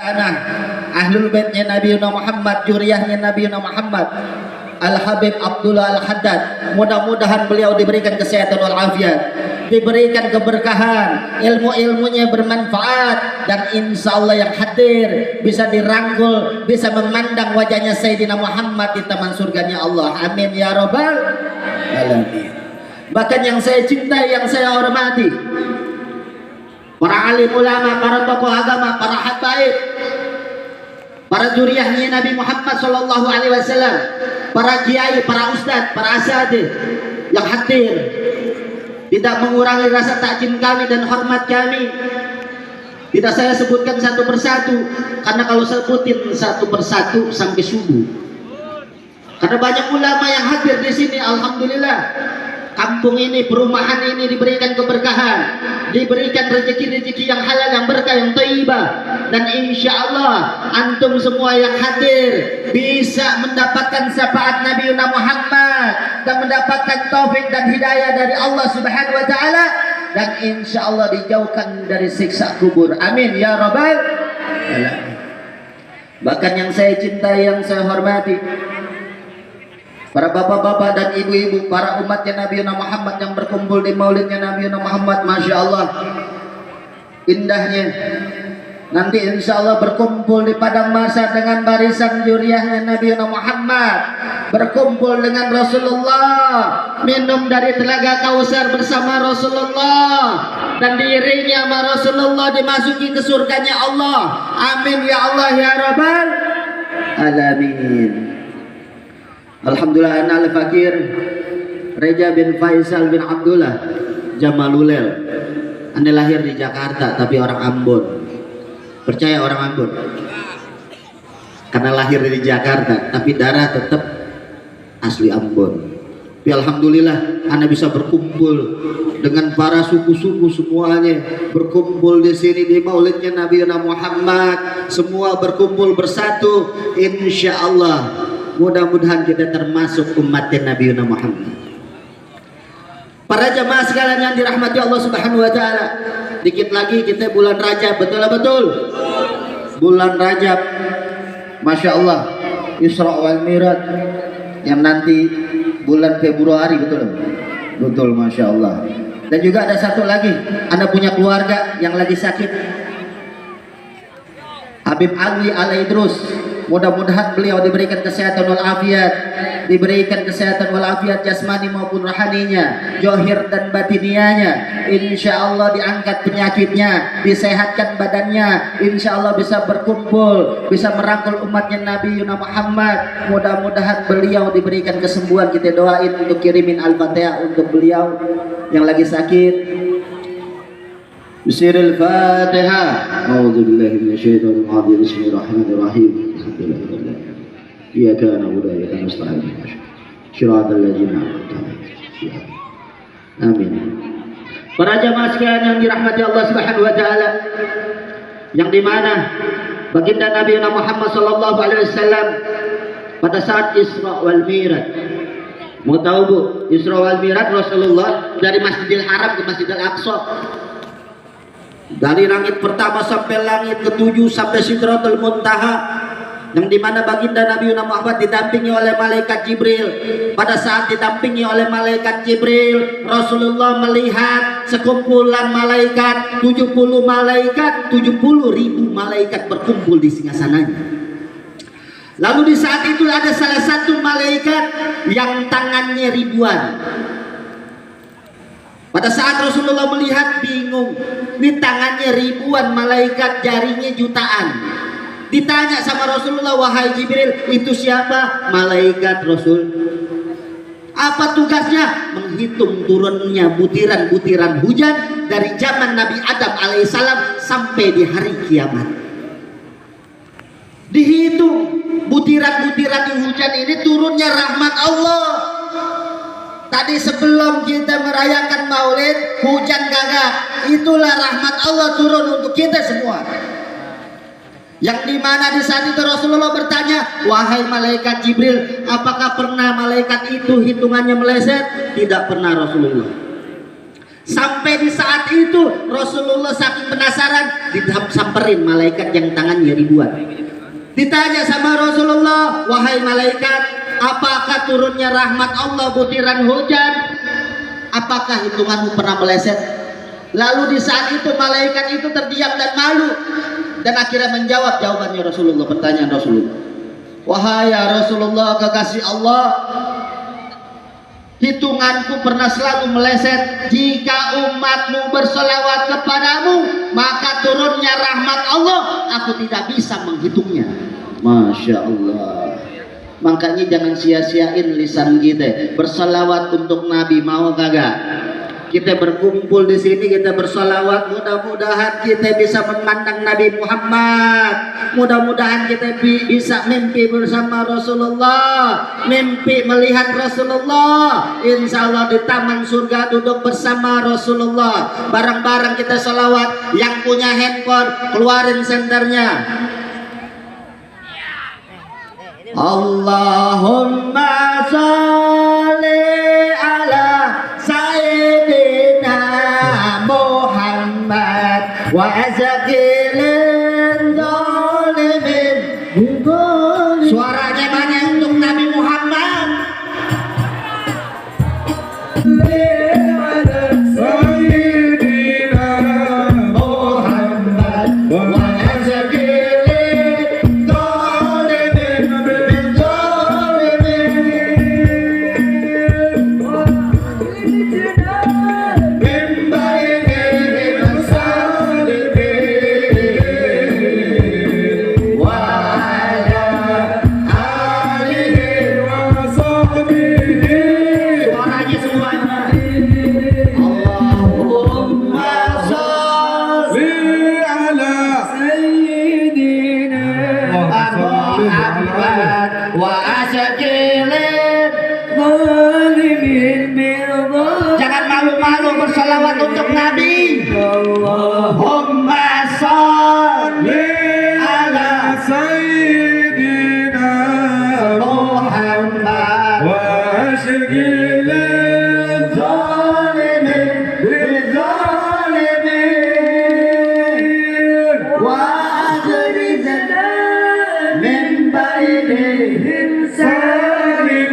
Anak ahlul baitnya Nabi Muhammad, juriyahnya Nabi Muhammad, Al-Habib Abdullah Al-Haddad, mudah-mudahan beliau diberikan kesehatan walafiat, diberikan keberkahan, ilmu-ilmunya bermanfaat, dan insya Allah yang hadir bisa dirangkul, bisa memandang wajahnya Sayyidina Muhammad di taman surganya Allah. Amin ya rabbal alamin. Bahkan yang saya cintai, yang saya hormati, para alim ulama, para tokoh agama, para habaib, para juriyahnya Nabi Muhammad sallallahu alaihi wasallam, para kiai, para ustadz, para asatidz yang hadir, tidak mengurangi rasa takzim kami dan hormat kami. Tidak saya sebutkan satu persatu, karena kalau sebutin satu persatu sampai subuh. Karena banyak ulama yang hadir di sini, alhamdulillah. Kampung ini, perumahan ini diberikan keberkahan, diberikan rezeki-rezeki yang halal, yang berkah, yang thayyibah, dan insya Allah antum semua yang hadir bisa mendapatkan syafaat Nabi Muhammad dan mendapatkan taufik dan hidayah dari Allah Subhanahu wa taala, dan insya Allah dijauhkan dari siksa kubur. Amin ya rabbal alamin. Bahkan yang saya cintai, yang saya hormati, para bapak-bapak dan ibu-ibu, para umatnya Nabi Muhammad yang berkumpul di maulidnya Nabi Muhammad, Masya Allah indahnya. Nanti insya Allah berkumpul di padang mahsyar dengan barisan juriyahnya Nabi Muhammad, berkumpul dengan Rasulullah, minum dari telaga Kausar bersama Rasulullah, dan diiringi sama Rasulullah dimasuki ke surganya Allah. Amin ya Allah ya rabbal alamin. Alhamdulillah, ana al-fakir Reja bin Faisal bin Abdullah Jamalulel. Anda lahir di Jakarta tapi orang Ambon. Percaya orang Ambon? Karena lahir di Jakarta tapi darah tetap asli Ambon. Tapi alhamdulillah Anda bisa berkumpul dengan para suku-suku semuanya, berkumpul di sini di maulidnya Nabi Muhammad, semua berkumpul bersatu. Insya Allah mudah-mudahan kita termasuk umat Nabi Muhammad. Para jamaah sekalian yang dirahmati Allah Subhanahu wa taala, dikit lagi kita bulan Rajab, betul? Bulan Rajab, Masya Allah, Isra wal Mi'raj, yang nanti bulan Februari, betul, Masya Allah. Dan juga ada satu lagi, Anda punya keluarga yang lagi sakit, Habib Alwi Al-Idrus, mudah-mudahan beliau diberikan kesehatan walafiat, diberikan kesehatan walafiat jasmani maupun rohaninya, johir dan batinianya. Insya Allah diangkat penyakitnya, disehatkan badannya, insya Allah bisa berkumpul, bisa merangkul umatnya Nabi Muhammad. Mudah-mudahan beliau diberikan kesembuhan. Kita doain untuk kirimin Al-Fatihah untuk beliau yang lagi sakit. Bismillahirrahmanirrahim. Fatihah. A'udzubillahi minasyaitonir rajim. Bismillahirrahmanirrahim. Alhamdulillah. Iyyaka na'budu wa iyyaka nasta'in. Shiratal ladzina an'amta 'alaihim. Amin. Para jamaah sekalian yang dirahmati Allah Subhanahu wa taala, yang dimana baginda Nabi Muhammad sallallahu alaihi wasallam pada saat Isra wal Mi'raj. Mau tahu Bu, Isra wal Mi'raj Rasulullah dari Masjidil Haram ke Masjidil Aqsa, dari langit pertama sampai langit ketujuh sampai Sidratul Muntaha, yang dimana baginda Nabi Muhammad didampingi oleh malaikat Jibril. Pada saat didampingi oleh malaikat Jibril, Rasulullah melihat sekumpulan malaikat, 70 malaikat, 70.000 malaikat berkumpul di singgasananya. Lalu di saat itu ada salah satu malaikat yang tangannya ribuan. Pada saat Rasulullah melihat bingung, di tangannya ribuan malaikat, jarinya jutaan. Ditanya sama Rasulullah, wahai Jibril, itu siapa? Malaikat Rasul. Apa tugasnya? Menghitung turunnya butiran-butiran hujan dari zaman Nabi Adam alaihissalam sampai di hari kiamat. Dihitung butiran-butiran hujan ini turunnya rahmat Allah. Tadi sebelum kita merayakan maulid, hujan gagak. Itulah rahmat Allah turun untuk kita semua. Yang dimana di saat itu Rasulullah bertanya, wahai malaikat Jibril, apakah pernah malaikat itu hitungannya meleset? Tidak pernah Rasulullah. Sampai di saat itu Rasulullah saking penasaran disamperin malaikat yang tangannya ribuan. Ditanya sama Rasulullah, wahai malaikat, apakah turunnya rahmat Allah butiran hujan? Apakah hitunganmu pernah meleset? Lalu di saat itu malaikat itu terdiam dan malu, dan akhirnya menjawab jawabannya Rasulullah, pertanyaan Rasulullah. Wahai ya Rasulullah, kekasih Allah, hitunganku pernah selalu meleset. Jika umatmu bersolawat kepadamu, maka turunnya rahmat Allah, aku tidak bisa menghitungnya. Masya Allah. Makanya jangan sia-siain lisan kita bersolawat untuk Nabi, mau kagak? Kita berkumpul di sini, kita bersolawat, mudah-mudahan kita bisa memandang Nabi Muhammad, mudah-mudahan kita bisa mimpi bersama Rasulullah, mimpi melihat Rasulullah. Insya Allah di taman surga duduk bersama Rasulullah. Bareng-bareng kita solawat. Yang punya handphone keluarin senternya. Allahumma sholli ala Sayyidina Muhammad wa azqilin zalimin. Suaranya mana untuk Nabi Muhammad? Sayyidina Muhammad wa azqilin zalimin min Jangan malu-malu bersalawat untuk Nabi. Allahumma sholli ala Sayyidina Muhammad wa ashghil zalimin bizalimin wa akhrijna min bainihim salimin.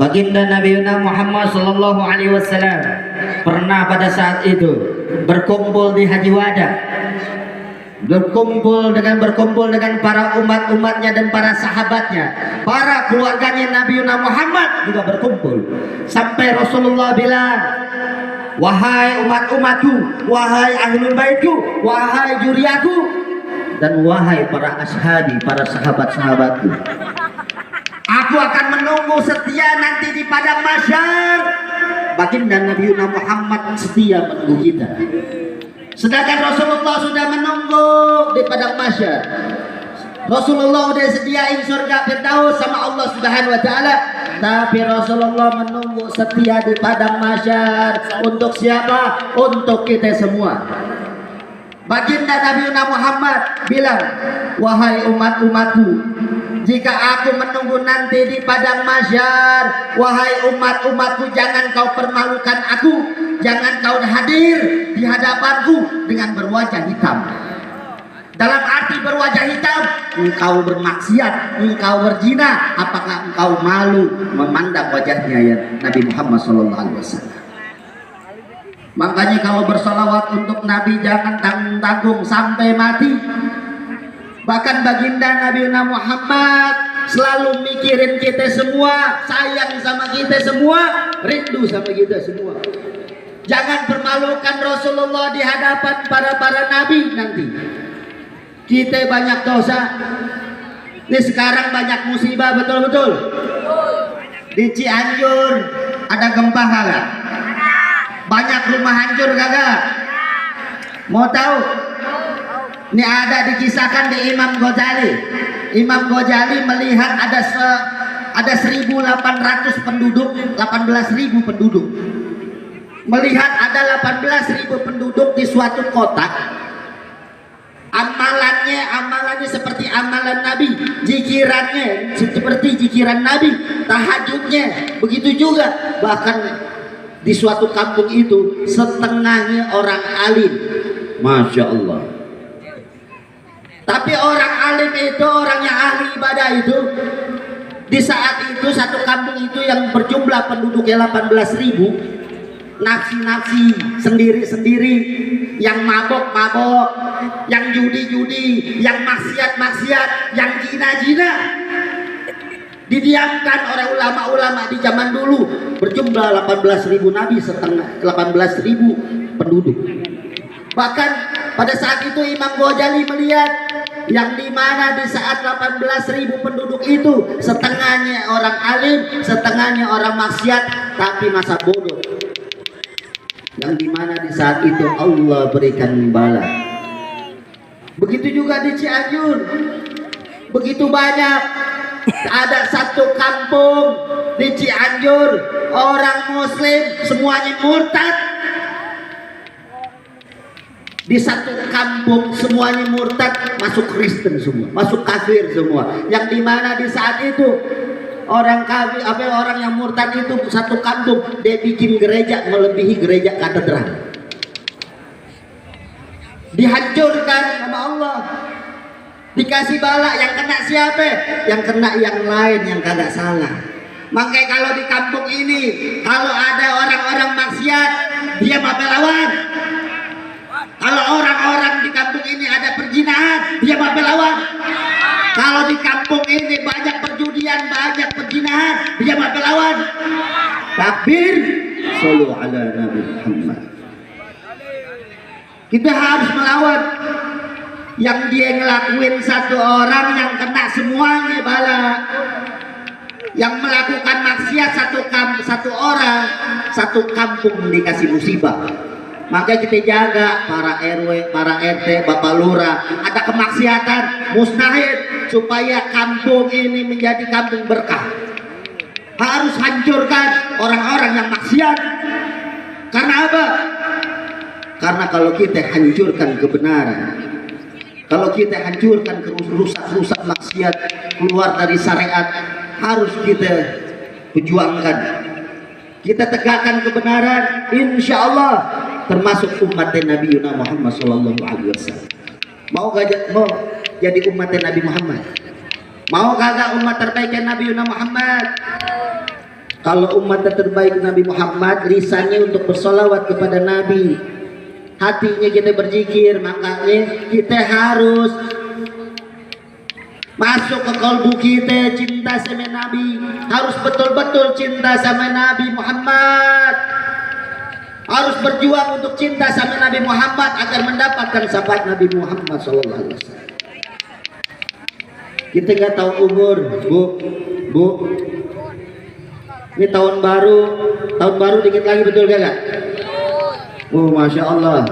Baginda Nabi Muhammad sallallahu alaihi wasallam pernah pada saat itu berkumpul di Haji Wada, berkumpul dengan para umatnya dan para sahabatnya, para keluarganya Nabi Muhammad juga berkumpul. Sampai Rasulullah bilang, wahai umatku, wahai ahlul baitku, wahai juriyaku, dan wahai para ashabi, para sahabat-sahabatku, aku akan menunggu setia nanti di padang mahsyar. Baginda Nabi Muhammad setia menunggu kita. Sedangkan Rasulullah sudah menunggu di padang mahsyar. Rasulullah udah sediain surga Firdaus sama Allah Subhanahu wa taala, tapi Rasulullah menunggu setia di padang mahsyar untuk siapa? Untuk kita semua. Baginda Nabi Muhammad bilang, wahai umatku, jika aku menunggu nanti di padang mahsyar, wahai umatku, jangan kau permalukan aku, jangan kau hadir di hadapanku dengan berwajah hitam. Dalam arti berwajah hitam, engkau bermaksiat, engkau berzina, apakah engkau malu memandang wajahnya ya Nabi Muhammad SAW? Makanya kalau bersolawat untuk Nabi jangan tanggung-tanggung sampai mati. Bahkan baginda Nabi Muhammad selalu mikirin kita semua, sayang sama kita semua, rindu sama kita semua. Jangan permalukan Rasulullah di hadapan para nabi nanti. Kita banyak dosa. Ini sekarang banyak musibah, betul-betul. Di Cianjur ada gempa kagak? Banyak rumah hancur kagak? Mau tahu? Ini ada dikisahkan di Imam Ghazali. Imam Ghazali melihat ada 1.800 penduduk, 18.000 penduduk. Melihat ada 18.000 penduduk di suatu kota. Amalannya seperti amalan Nabi, zikirannya seperti zikiran Nabi, tahajudnya begitu juga. Bahkan di suatu kampung itu setengahnya orang alim, masya Allah. Tapi orang alim itu, orang yang ahli ibadah itu, di saat itu satu kampung itu yang berjumlah penduduknya 18.000, nafsi-nafsi sendiri-sendiri, yang mabok-mabok, yang judi-judi, yang maksiat-maksiat, yang zina-zina, didiamkan oleh ulama-ulama di zaman dulu. Berjumlah 18.000 nabi, setengah 18.000 penduduk. Bahkan pada saat itu Imam Ghazali melihat yang dimana di saat 18.000 penduduk itu setengahnya orang alim, setengahnya orang maksiat, tapi masa bodoh. Yang dimana di saat itu Allah berikan bala. Begitu juga di Cianjur, begitu banyak. Ada satu kampung di Cianjur, orang muslim semuanya murtad. Di satu kampung semuanya murtad, masuk Kristen semua, masuk kafir semua. Yang dimana di saat itu orang kafir, orang yang murtad itu satu kampung dia bikin gereja melebihi gereja katedral. Dihancurkan sama Allah. Dikasih bala, yang kena siapa? Yang kena yang lain yang kagak salah. Makanya kalau di kampung ini kalau ada orang-orang maksiat, dia apa lawan? Kalau orang-orang di kampung ini ada perzinahan, dia apa lawan? Kalau di kampung ini banyak perjudian, banyak perzinahan, dia apa lawan? Takbir, sallu ala Nabi Muhammad. Kita harus melawan. Yang dia ngelakuin satu orang, yang kena semuanya bala. Yang melakukan maksiat satu orang, satu kampung dikasih musibah. Maka kita jaga para RW, para RT, Bapak Lurah, ada kemaksiatan, mustahil supaya kampung ini menjadi kampung berkah. Harus hancurkan orang-orang yang maksiat. Karena apa? Karena kalau kita hancurkan kebenaran, kalau kita hancurkan rusak-rusak maksiat, keluar dari syariat, harus kita perjuangkan. Kita tegakkan kebenaran, insya Allah termasuk umat Nabi Muhammad SAW. Mau jadi umat Nabi Muhammad? Mau kagak umat terbaik Nabi Muhammad? Kalau umat terbaik Nabi Muhammad, lisannya untuk bersolawat kepada Nabi, hatinya kita berzikir. Makanya kita harus masuk ke kalbu kita cinta sama Nabi, harus betul-betul cinta sama Nabi Muhammad, harus berjuang untuk cinta sama Nabi Muhammad agar mendapatkan syafaat Nabi Muhammad SAW. Kita nggak tahu umur, bu. Ini tahun baru dikit lagi, betul gak? Oh, masya Allah.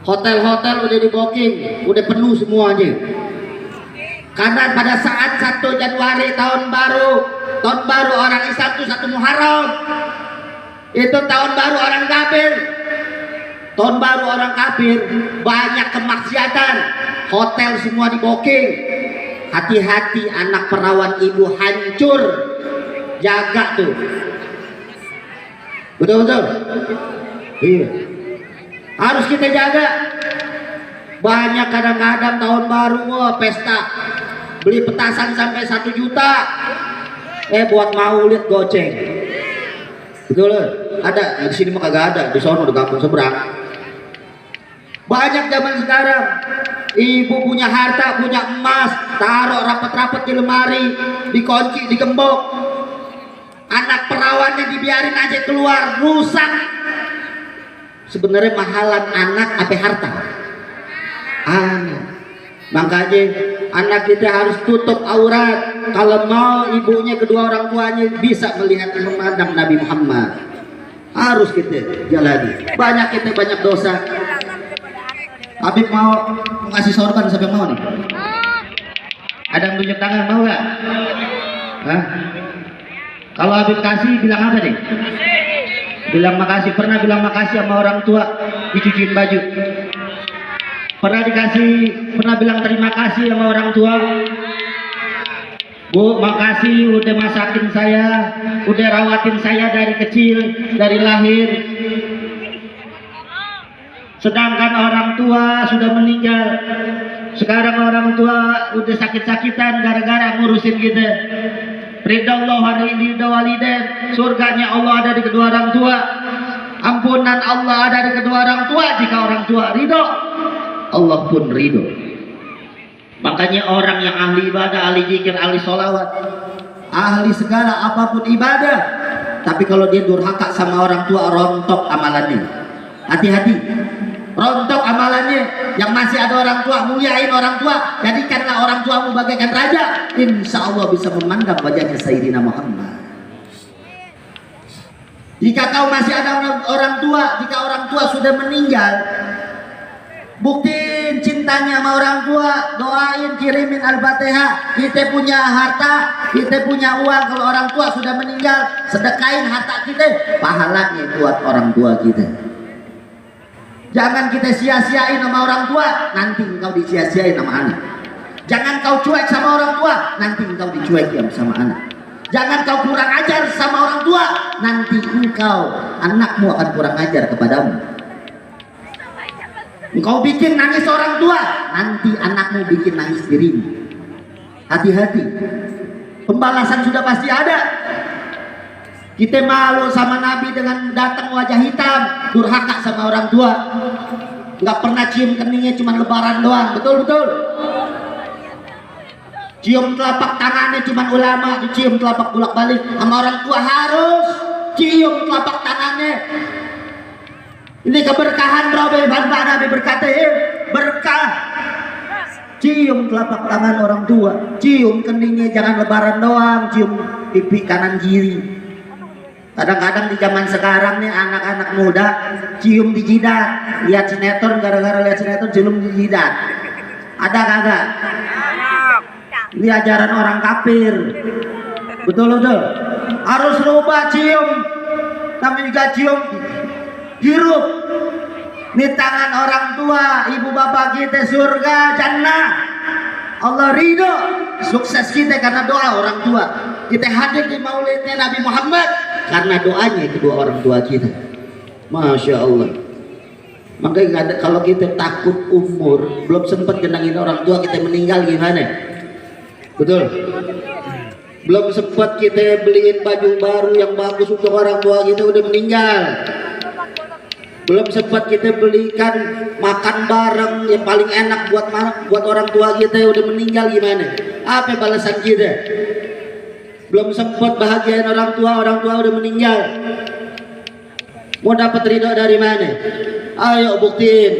Hotel-hotel udah di booking, udah penuh semuanya. Karena pada saat 1 Januari tahun baru orang Islam itu 1 Muharram. Itu tahun baru orang kafir. Tahun baru orang kafir, banyak kemaksiatan. Hotel semua di booking. Hati-hati, anak perawan ibu hancur. Jaga tuh. Betul. Iya. Harus kita jaga. Banyak kadang-kadang tahun baru pesta, beli petasan sampai 1 juta. Buat maulid goceng. Betul. Ada di sini mah kagak ada, di sono di kampung seberang. Banyak zaman sekarang, ibu punya harta, punya emas, taruh rapet-rapet di lemari, dikunci, digembok. Anak perawannya dibiarin aja keluar, rusak. Sebenarnya mahalan anak apa harta? Anak. Makanya anak kita harus tutup aurat kalau mau ibunya, kedua orang tuanya bisa melihat memandang Nabi Muhammad. Harus kita jalani. Banyak dosa. Habib mau ngasih sorban, siapa mau nih? Ada yang tunjuk tangan, mau gak? Hah? Kalau Habib kasih bilang apa nih? Bilang makasih. Pernah bilang makasih sama orang tua dicuciin baju? Pernah bilang terima kasih sama orang tua? Bu, makasih udah masakin saya, udah rawatin saya dari kecil, dari lahir. Sedangkan orang tua sudah meninggal. Sekarang orang tua udah sakit-sakitan gara-gara ngurusin kita. Ridallah wa ridha walidain, surganya Allah ada di kedua orang tua. Ampunan Allah ada di kedua orang tua. Jika orang tua ridho, Allah pun ridho. Makanya orang yang ahli ibadah, ahli zikir, ahli sholawat, ahli segala apapun ibadah, tapi kalau dia durhaka sama orang tua, rontok amalannya. Hati-hati, rontok amalannya. Yang masih ada orang tua, muliain orang tua, jadikanlah orang tuamu bagaikan raja. Insya Allah bisa memandang wajahnya Sayyidina Muhammad. Jika kau masih ada orang tua, jika orang tua sudah meninggal, buktiin cintanya sama orang tua, doain, kirimin Al-Fatihah. Kita punya harta, kita punya uang, kalau orang tua sudah meninggal, sedekain harta kita, pahalanya buat orang tua kita. Jangan kita sia-siain sama orang tua, nanti engkau disia-siain sama anak. Jangan kau cuek sama orang tua, nanti engkau dicuekin sama anak. Jangan kau kurang ajar sama orang tua, nanti engkau, anakmu akan kurang ajar kepadamu. Engkau bikin nangis orang tua, nanti anakmu bikin nangis dirimu. Hati-hati, pembalasan sudah pasti ada. Kita malu sama Nabi dengan datang wajah hitam, durhaka sama orang tua, nggak pernah cium keningnya, cuma lebaran doang. Betul. Cium telapak tangannya cuma ulama, dicium telapak bolak-balik. Sama orang tua harus cium telapak tangannya. Ini keberkahan Robi Banba. Nabi berkata, berkah. Cium telapak tangan orang tua, cium keningnya, jangan lebaran doang, cium pipi kanan kiri. Kadang-kadang di zaman sekarang nih anak-anak muda cium di jidat, lihat sinetron, gara-gara lihat sinetron cium di jidat. Ada kagak? Ini ajaran orang kafir. Betul. Harus rubah cium. Tapi juga cium hirup. Ini tangan orang tua, ibu bapak kita surga, jannah. Allah ridho. Sukses kita karena doa orang tua. Kita hadir di maulidnya Nabi Muhammad karena doanya kedua orang tua kita. Masya Allah. Makanya kalau kita takut umur, belum sempat kenangin orang tua, kita meninggal gimana? Betul. Belum sempat kita beliin baju baru yang bagus untuk orang tua kita udah meninggal. Belum sempat kita belikan makan bareng yang paling enak buat orang tua kita udah meninggal, gimana? Apa balasan kita? Belum sempat bahagiain orang tua udah meninggal. Mau dapat ridho dari mana? Ayo buktiin.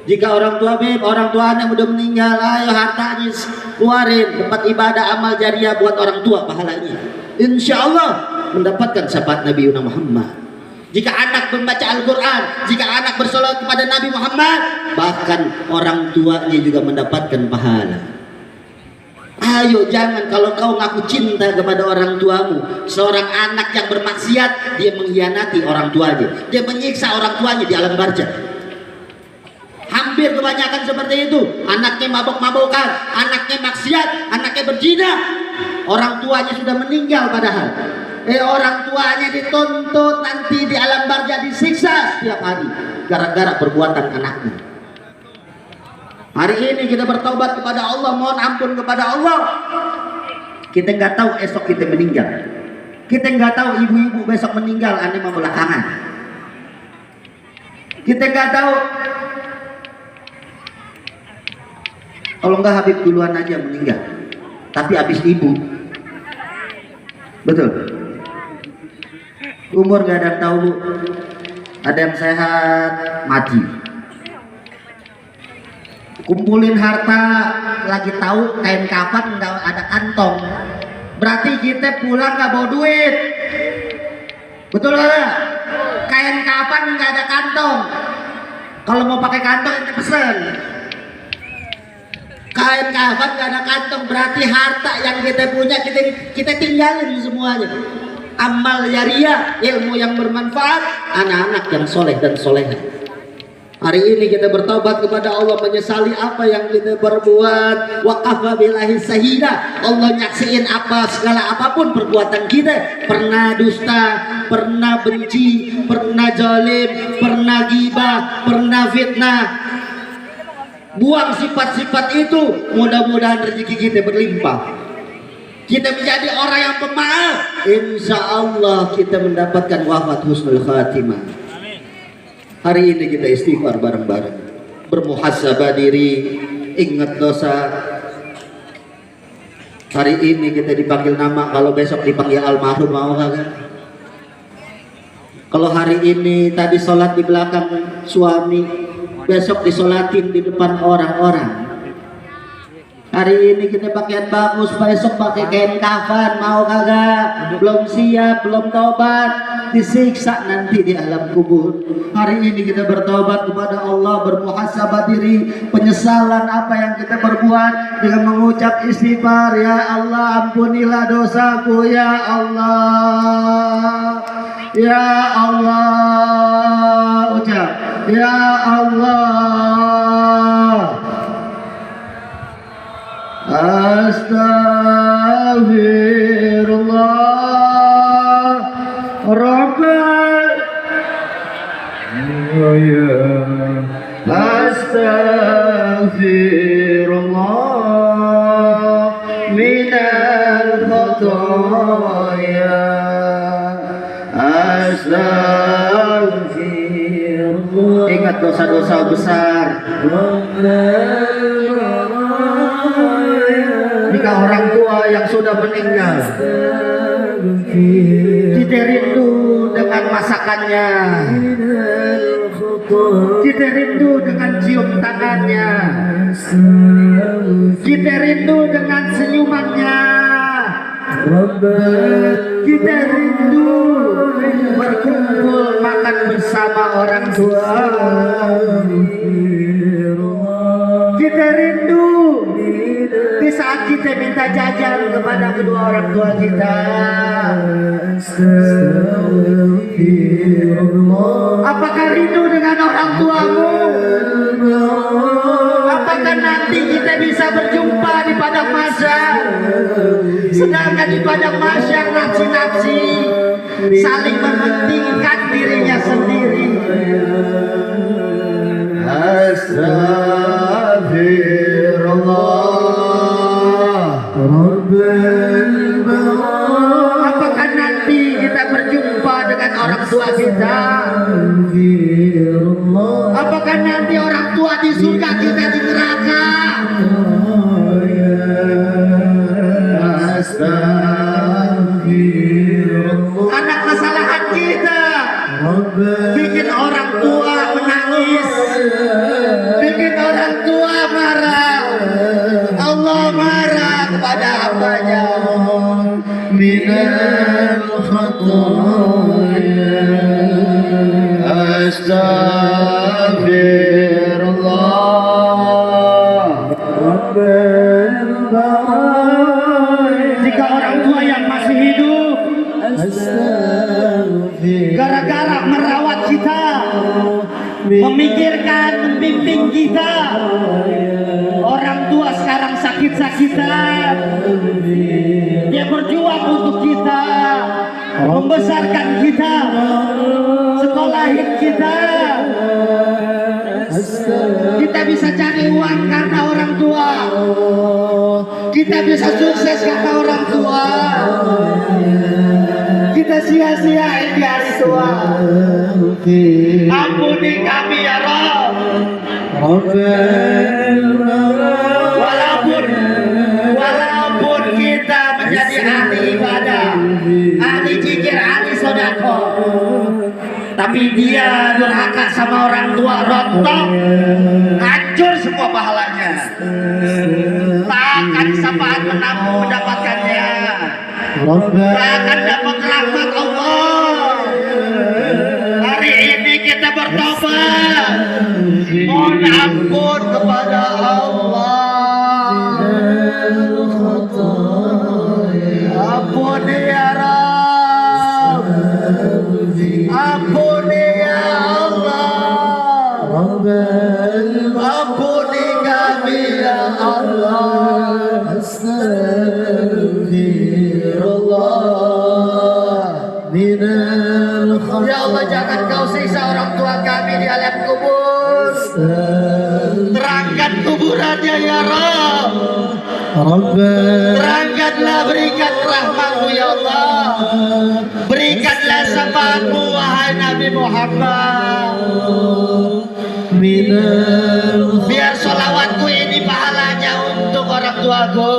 Jika orang tuanya udah meninggal, ayo hartanya keluarin, tempat ibadah amal jariah buat orang tua pahalanya. Insya Allah mendapatkan syafaat Nabi Muhammad. Jika anak membaca Al-Quran, jika anak bersolawat kepada Nabi Muhammad, bahkan orang tuanya juga mendapatkan pahala. Ayo jangan, kalau kau ngaku cinta kepada orang tuamu, seorang anak yang bermaksiat, dia mengkhianati orang tuanya, dia menyiksa orang tuanya di alam barzah. Hampir kebanyakan seperti itu. Anaknya mabok-mabokan, anaknya maksiat, anaknya berzina, orang tuanya sudah meninggal padahal. Orang tuanya dituntut nanti di alam barzah, disiksa setiap hari gara-gara perbuatan anaknya. Hari ini kita bertobat kepada Allah, mohon ampun kepada Allah. Kita nggak tahu esok kita meninggal. Kita nggak tahu ibu-ibu besok meninggal, aneh mau belakangan. Kita nggak tahu. Kalau nggak Habib duluan aja meninggal, tapi habis ibu. Betul. Umur gak ada yang tahu, Bu. Ada yang sehat mati. Kumpulin harta, lagi tahu kain kafan nggak ada kantong, berarti kita pulang nggak bawa duit. Betul nggak? Kain kafan nggak ada kantong, kalau mau pakai kantong kita pesen. Kain kafan nggak ada kantong, berarti harta yang kita punya kita tinggalin semuanya. Amal jariah, ilmu yang bermanfaat, anak-anak yang soleh dan solehah. Hari ini kita bertobat kepada Allah, menyesali apa yang kita perbuat. Wa kafa billahi syahida, Allah nyaksiin segala apapun perbuatan kita. Pernah dusta, pernah benci, pernah zalim, pernah ghibah, pernah fitnah. Buang sifat-sifat itu, mudah-mudahan rezeki kita berlimpah. Kita menjadi orang yang pemaaf, insya Allah kita mendapatkan wafat husnul khatimah. Hari ini kita istighfar bareng-bareng, bermuhasabah diri, ingat dosa. Hari ini kita dipanggil nama, kalau besok dipanggil almarhum mau kagak? Kalau hari ini tadi sholat di belakang suami, besok disolatin di depan orang-orang. Hari ini kita pakaian bagus, besok pakai kain kafan, mau kagak? Belum siap, belum tobat, disiksa nanti di alam kubur. Hari ini kita bertobat kepada Allah, bermuhasabah diri, penyesalan apa yang kita perbuat dengan mengucap istighfar. Ya Allah, ampunilah dosaku, ya Allah, ya Allah, ucap ya Allah. Astaghfirullah Rabbal Astaghfirullah minal khotoya. Astaghfirullah. Ingat dosa-dosa besar. Jika orang tua yang sudah meninggal, kita rindu dengan masakannya, kita rindu dengan cium tangannya, kita rindu dengan senyumannya, kita rindu berkumpul makan bersama orang tua, kita rindu di saat kita minta jajan kepada kedua orang tua kita. Apakah rindu dengan orang tuamu? Apakah nanti kita bisa berjumpa di padang mahsyar? Sedangkan di padang mahsyar nafsi-nafsi saling mementingkan dirinya sendiri. Astaghfirullah Rabbal nanti orang tua di surga, kita di neraka. Karena kesalahan kita bikin orang tua menangis, bikin orang tua marah. Allah marah kepada hambanya. Minal khataya Astaghfirullah. Jika orang tua yang masih hidup gara-gara merawat kita, memikirkan, membimbing kita, orang tua sekarang sakit-sakitan, dia berjuang untuk kita, membesarkan kita, sekolahin kita. Kita bisa cari uang karena orang tua, kita bisa sukses karena orang tua. Kita sia-siain di hari tua. Ampuni kami ya Rabb. Walaupun kita menjadi ahli ibadah, ahli zikir, ahli sedekah, tapi dia durhaka sama orang tua, rontok, hancur semua pahalanya. Tak akan sempat mendapatkannya. Tak akan dapat rahmat Allah. Hari ini kita bertobat, mohon ampun kepada Allah. Ampuni ya Rabb, ampuni ya Allah, ampuni kami ya Allah. Ya Allah, jangan kau siksa orang tua kami di alam kubur. Terangkan kuburannya ya Rabb. Terangkanlah, berikan rahmat-Mu ya Allah. Berikanlah syafaat-Mu wahai Nabi Muhammad. Biar sholawatku ini pahalanya untuk orang tuaku.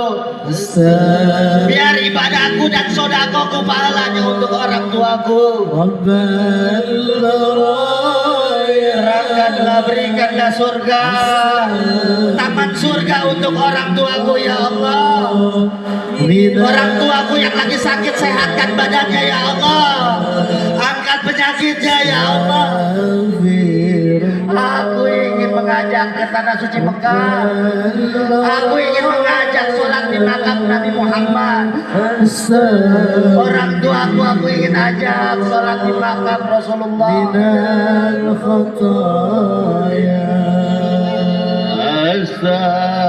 Biar ibadahku dan sodakoku pahalanya untuk orang tuaku. Terangkanlah, berikanlah surga, taman surga untuk orang tuaku ya Allah. Orang tuaku yang lagi sakit, sehatkan badannya ya Allah. Angkat penyakitnya ya Allah. Aku ingin mengajak ke tanah suci Mekah. Aku ingin mengajak sholat di makam Nabi Muhammad. Orang tuaku aku ingin ajak sholat di makam Rasulullah. Astaghfirullah.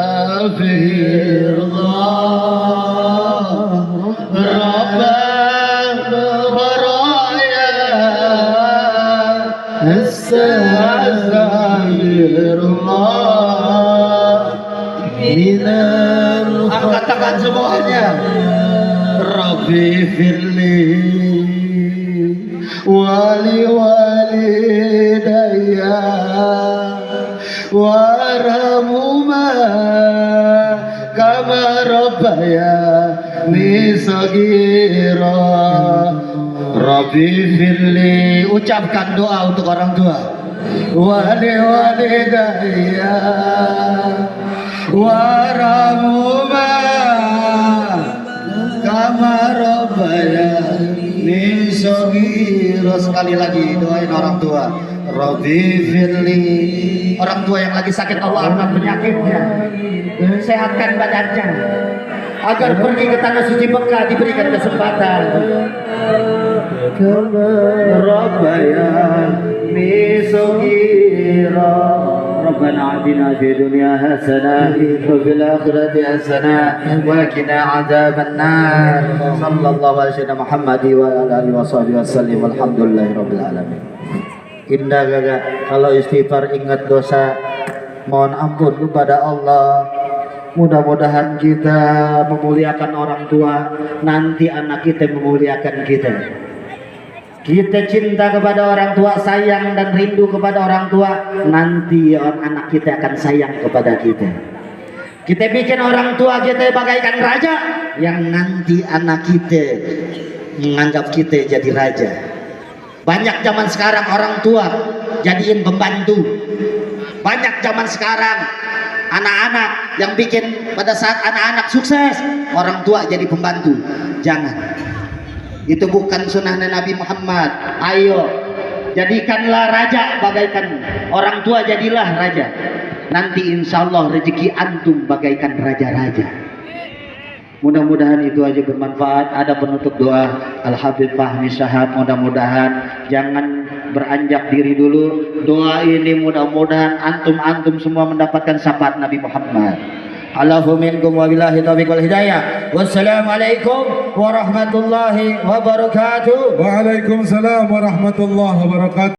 Angkat tangan semuanya. Rabbi firli wali walidayya warhamhuma kama rabbayani shaghira. Rabbi firli, ucapkan doa untuk orang tua. Wali walidayya warhamhuma kama rabbayani shaghira. Sekali lagi doain orang tua. Rabbi firli, orang tua yang lagi sakit Allah angkat penyakitnya, sehatkan badannya agar pergi ke tanah suci Mekah, diberikan kesempatan. Rabbayani shaghira. Rabbana atina fid dunya hasanah wa fil akhirati hasanah wa qina adzabannar. Sallallahu alaihi wasallam Muhammad wa ala alihi wasallam. Alhamdulillahirabbil alamin. Indah gagak kalau istighfar, ingat dosa, mohon ampun kepada Allah. Mudah-mudahan kita memuliakan orang tua, nanti anak kita memuliakan kita. Kita cinta kepada orang tua, sayang dan rindu kepada orang tua, nanti anak kita akan sayang kepada kita. Kita bikin orang tua kita bagaikan raja, yang nanti anak kita menganggap kita jadi raja. Banyak zaman sekarang orang tua jadiin pembantu. Banyak zaman sekarang anak-anak yang bikin pada saat anak-anak sukses, orang tua jadi pembantu. Jangan. Itu bukan sunnah Nabi Muhammad. Ayo, jadikanlah raja bagaikan orang tua, jadilah raja. Nanti insya Allah rezeki antum bagaikan raja-raja. Mudah-mudahan itu aja bermanfaat. Ada penutup doa Al-Habib Fahmi Syahab. Mudah-mudahan jangan beranjak diri dulu. Doa ini mudah-mudahan antum semua mendapatkan syafaat Nabi Muhammad. Allahu minkum wa billahi taufiq wal hidayah. Wassalamualaikum warahmatullahi wabarakatuh. Waalaikumsalam warahmatullahi wabarakatuh.